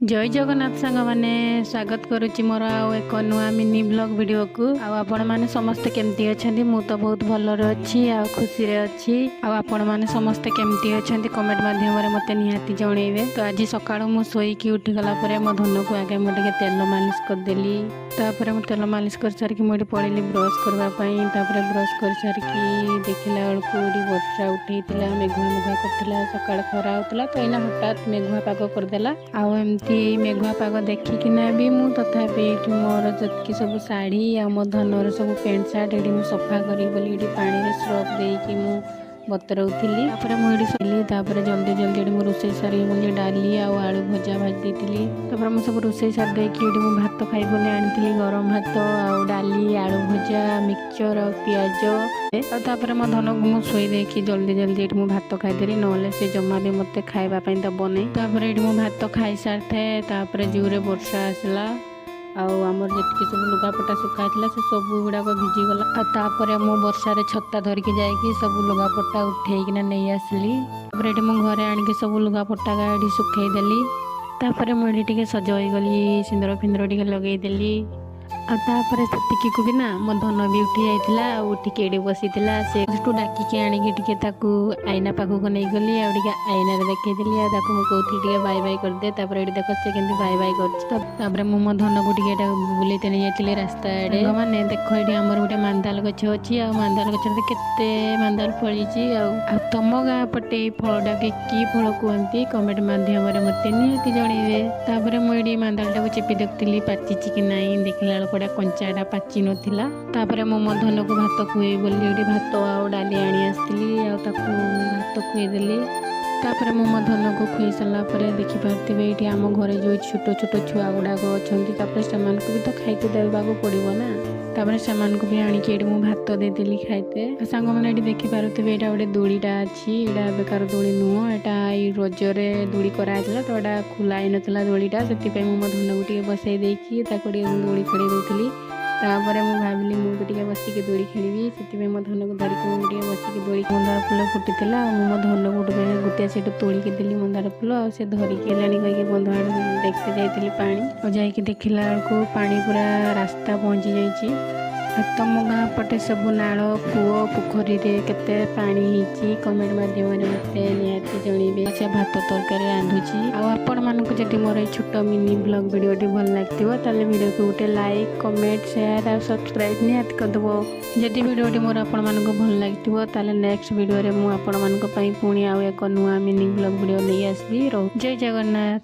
जय जगन्नाथ सांग मैंने स्वागत करुच्ची मोर आउ एक नुआ मिनी ब्लॉग वीडियो को आपण मैंने समस्ते केमती अच्छा मु तो बहुत भलरे अच्छी आ खुशी रे अच्छी आपण मैंने समस्ते केमती अच्छा कमेंट माध्यम मते निहाती जणेबे। तो आज सकाळु मु सोईकी उठी गला परे मो धन को आगे मुझे तेल मालिश करदेली। तापर मु तेल मालिश कर सारिकी मुझे पड़ेली ब्रश करने। तापर ब्रश कर सारिकी देखला बेलू वर्षा उठेला मेघुआ मेघुआ करथिला सकाळ खरा होता तो एना हठात मेघुआ पाग करदेला। आउ एमती मेघुआ पाग देखिकिना भी मु तथापि मोर जतकी सब शाढ़ी आ मो धनर सब पेंट सार्ट ये मुझे सफा करी बोली पानी स्रफ देकी मु बतरौली। मुझे शोली जल्दी जल्दी मुझे रोसे सारी मुझे डाली आलू भजा भाजी देती। मुझे सब रोसे सार देकी भात खाई बोली आनी गरम भात आउ डाली आलू भजा मिक्सचर आ पियाज मो धन को मुझे शोई देकी जल्दी जल्दी ये भात खाईदेली ना से जमा भी मत खावाई दबनी। ये भात खाई सारी थाए जोरे वर्षा आसला आमर जी सब लुगापटा सुखाई से सब गुड़ाक भिजिगला। मु वर्षा छता धरिकी जाकि सब लुगापटा उठेकिना नहीं आसली। ये मु घरे आणिक सब लुगापटा गाड़ी सुखईदेली। मुझे सज होगली सिंदूर फिंदूर टे लगेदेली। आतापरे को भी ना मो धन भी उठी जाइला उठिक एडी बसीला से डाकिकी आणिकी आईना पाखक नहीं गली आईना देखईदेली मुझे बाय बाय करदे। ये देख से के बाय बाय कर मो धन को बुलेते नहीं जाती रास्ता आड़े मैंने देख ये आमर गोटे मांदाल गछ अच्छी मांदाल गच केते मांदाल फली तुम गाँ पटे फलटा कि फल कहती कमेंट मध्यम मत निहाती जनइबे। मुझे मांदाल टाक चिपी देखती पाचिची कि ना देखला बेलू कंचाटा पाची नाला। मो धन को भात खुए बोली भात आउ डाली आनी आसती भात खुएदेली। मो धन को खुई सारापर देखिपारे ये आम घर जो छोट छोट छुआ गुड़ाक अच्छा से भी तो खाईते देवाक पड़ो ना। से भी आणिकी मुझे भात देदेली खाईते। सांग मैंने देखिपे यहाँ गोटे दूलीटा अच्छी यहाँ बेकार दूली नुह यहाँ रजरे दूली कराइला तो यहाँ खोला ही नाला दूलीटा से मो धन को बसई देकी दूली खेल दूसरी। मुझे भाविली मुझे बसिक दूली खेली से मो धन को धरिकी मुझे बसिक दूली मंदार फूल फुटी मो धन को गोटे से तोड़िकी देली मंदार फूल से धरिकी कहीं बंधुआ देखते जाइली पानी जाकि देखला बेलू पानी पूरा रास्ता पहुँची जाइए। तुम गाँ पटे सब नाल कूओ पोखरी केते पानी होती कमेंट माध्यम मत निहाती जनइबे। से भात तरकारी रांधुची आपण मानक जदि मोर छोट मिनी ब्लॉग वीडियो भल लगे वीडियो को गोटे लाइक कमेंट शेयर और सब्सक्राइब निहाती करदेव। जदि वीडियो मोर आपण मानक भल लगे नेक्स्ट वीडियो रे मु आपण मानक पई पुणी आउ एक नुआ मिनी ब्लॉग वीडियो नहीं आसबी। जय जगन्नाथ।